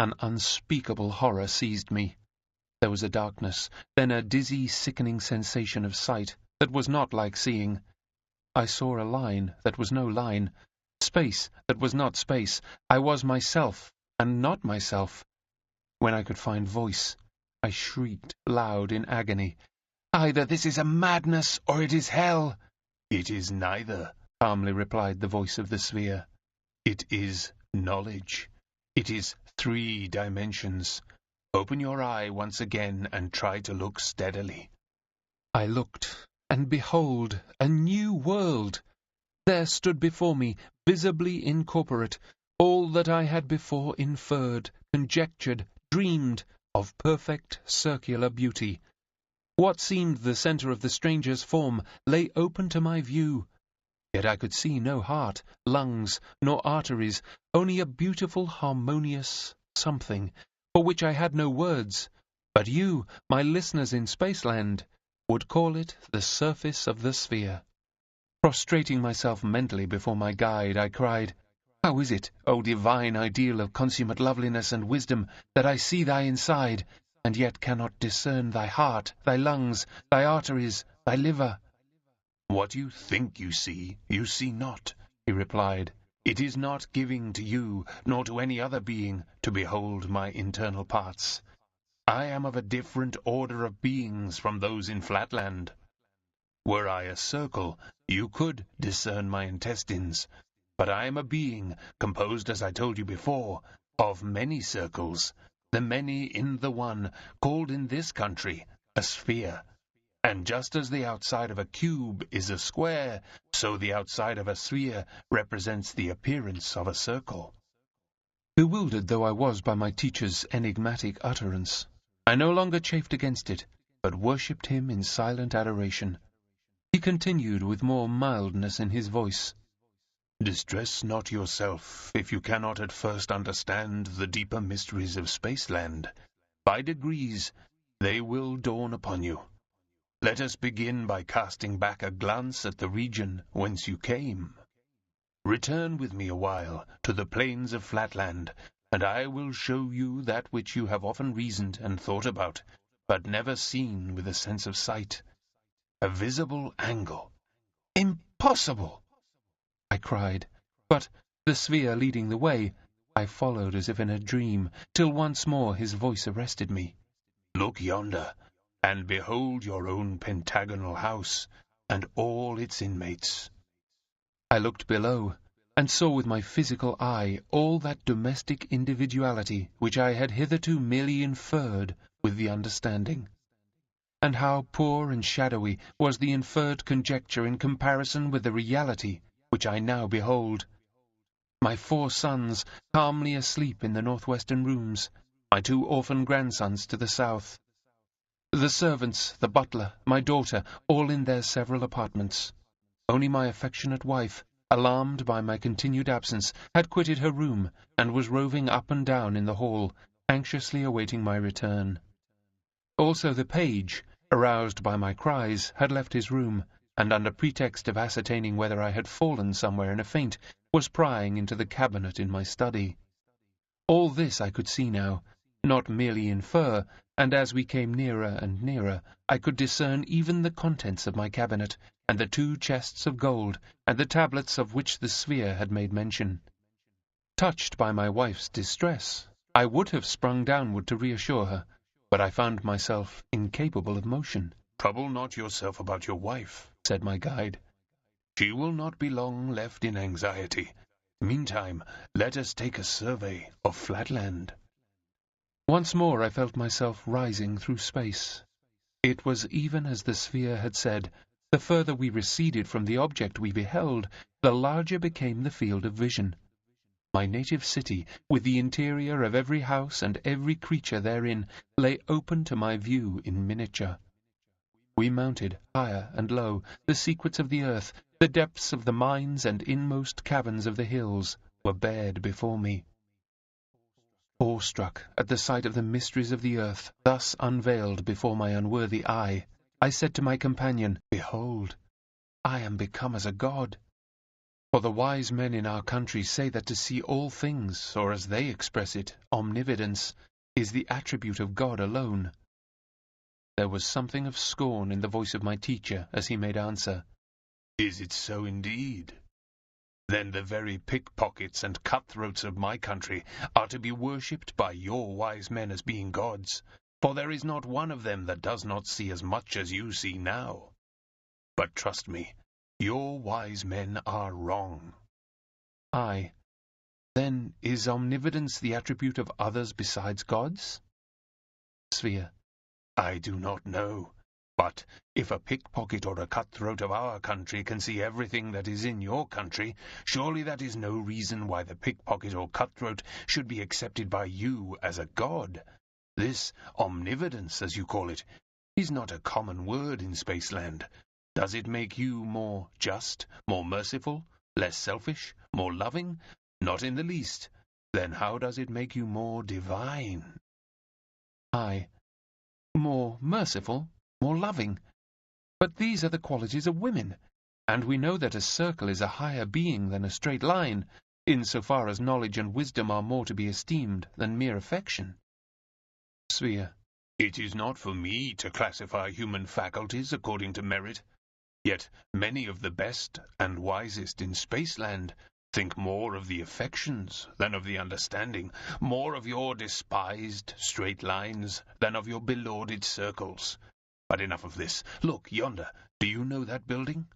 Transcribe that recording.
An unspeakable horror seized me. There was a darkness, then a dizzy, sickening sensation of sight that was not like seeing. I saw a line that was no line, space that was not space. I was myself, and not myself. When I could find voice, I shrieked loud in agony. "Either this is a madness, or it is hell." "It is neither," calmly replied the voice of the sphere. "It is knowledge. It is 3 dimensions. Open your eye once again and try to look steadily." I looked, and behold, a new world! There stood before me, visibly incorporate, all that I had before inferred, conjectured, dreamed, of perfect circular beauty. What seemed the centre of the stranger's form lay open to my view. Yet I could see no heart, lungs, nor arteries, only a beautiful, harmonious something, for which I had no words, but you, my listeners in Spaceland, would call it the surface of the sphere. Prostrating myself mentally before my guide, I cried, "How is it, O divine ideal of consummate loveliness and wisdom, that I see thy inside, and yet cannot discern thy heart, thy lungs, thy arteries, thy liver?" "What you think you see not," he replied. "It is not giving to you, nor to any other being, to behold my internal parts. I am of a different order of beings from those in Flatland. Were I a circle, you could discern my intestines, but I am a being, composed, as I told you before, of many circles, the many in the one, called in this country a sphere. And just as the outside of a cube is a square, so the outside of a sphere represents the appearance of a circle." Bewildered though I was by my teacher's enigmatic utterance, I no longer chafed against it, but worshipped him in silent adoration. He continued with more mildness in his voice, "Distress not yourself if you cannot at first understand the deeper mysteries of Spaceland. By degrees they will dawn upon you. Let us begin by casting back a glance at the region whence you came. Return with me a while to the plains of Flatland, and I will show you that which you have often reasoned and thought about, but never seen with a sense of sight. A visible angle." "Impossible!" I cried, but, the sphere leading the way, I followed as if in a dream, till once more his voice arrested me. "Look yonder, and behold your own pentagonal house, and all its inmates." I looked below, and saw with my physical eye all that domestic individuality which I had hitherto merely inferred with the understanding. And how poor and shadowy was the inferred conjecture in comparison with the reality which I now behold. My 4 sons calmly asleep in the northwestern rooms, my 2 orphan grandsons to the south. The servants, the butler, my daughter, all in their several apartments. Only my affectionate wife, alarmed by my continued absence, had quitted her room, and was roving up and down in the hall, anxiously awaiting my return. Also the page, aroused by my cries, had left his room, and under pretext of ascertaining whether I had fallen somewhere in a faint, was prying into the cabinet in my study. All this I could see now, not merely infer, and as we came nearer and nearer, I could discern even the contents of my cabinet, and the 2 chests of gold, and the tablets of which the sphere had made mention. Touched by my wife's distress, I would have sprung downward to reassure her, but I found myself incapable of motion. "Trouble not yourself about your wife," said my guide. "She will not be long left in anxiety. Meantime, let us take a survey of Flatland." Once more I felt myself rising through space. It was even as the sphere had said. The further we receded from the object we beheld, the larger became the field of vision. My native city, with the interior of every house and every creature therein, lay open to my view in miniature. We mounted, higher and low, the secrets of the earth, the depths of the mines and inmost caverns of the hills, were bared before me. Awestruck at the sight of the mysteries of the earth, thus unveiled before my unworthy eye, I said to my companion, "Behold, I am become as a god." For the wise men in our country say that to see all things, or as they express it, omnividence, is the attribute of God alone. There was something of scorn in the voice of my teacher as he made answer. Is it so indeed? Then the very pickpockets and cutthroats of my country are to be worshipped by your wise men as being gods, for there is not one of them that does not see as much as you see now. But trust me, your wise men are wrong. Aye. Then is omnividence the attribute of others besides gods? Sphere. I do not know. But if a pickpocket or a cutthroat of our country can see everything that is in your country, surely that is no reason why the pickpocket or cutthroat should be accepted by you as a god. This omnividence, as you call it, is not a common word in Spaceland. Does it make you more just, more merciful, less selfish, more loving? Not in the least. Then how does it make you more divine? Aye. More merciful, more loving. But these are the qualities of women, and we know that a circle is a higher being than a straight line, in so far as knowledge and wisdom are more to be esteemed than mere affection. Sphere. It is not for me to classify human faculties according to merit. Yet many of the best and wisest in Spaceland think more of the affections than of the understanding, more of your despised straight lines than of your belauded circles. But enough of this. Look, yonder. Do you know that building?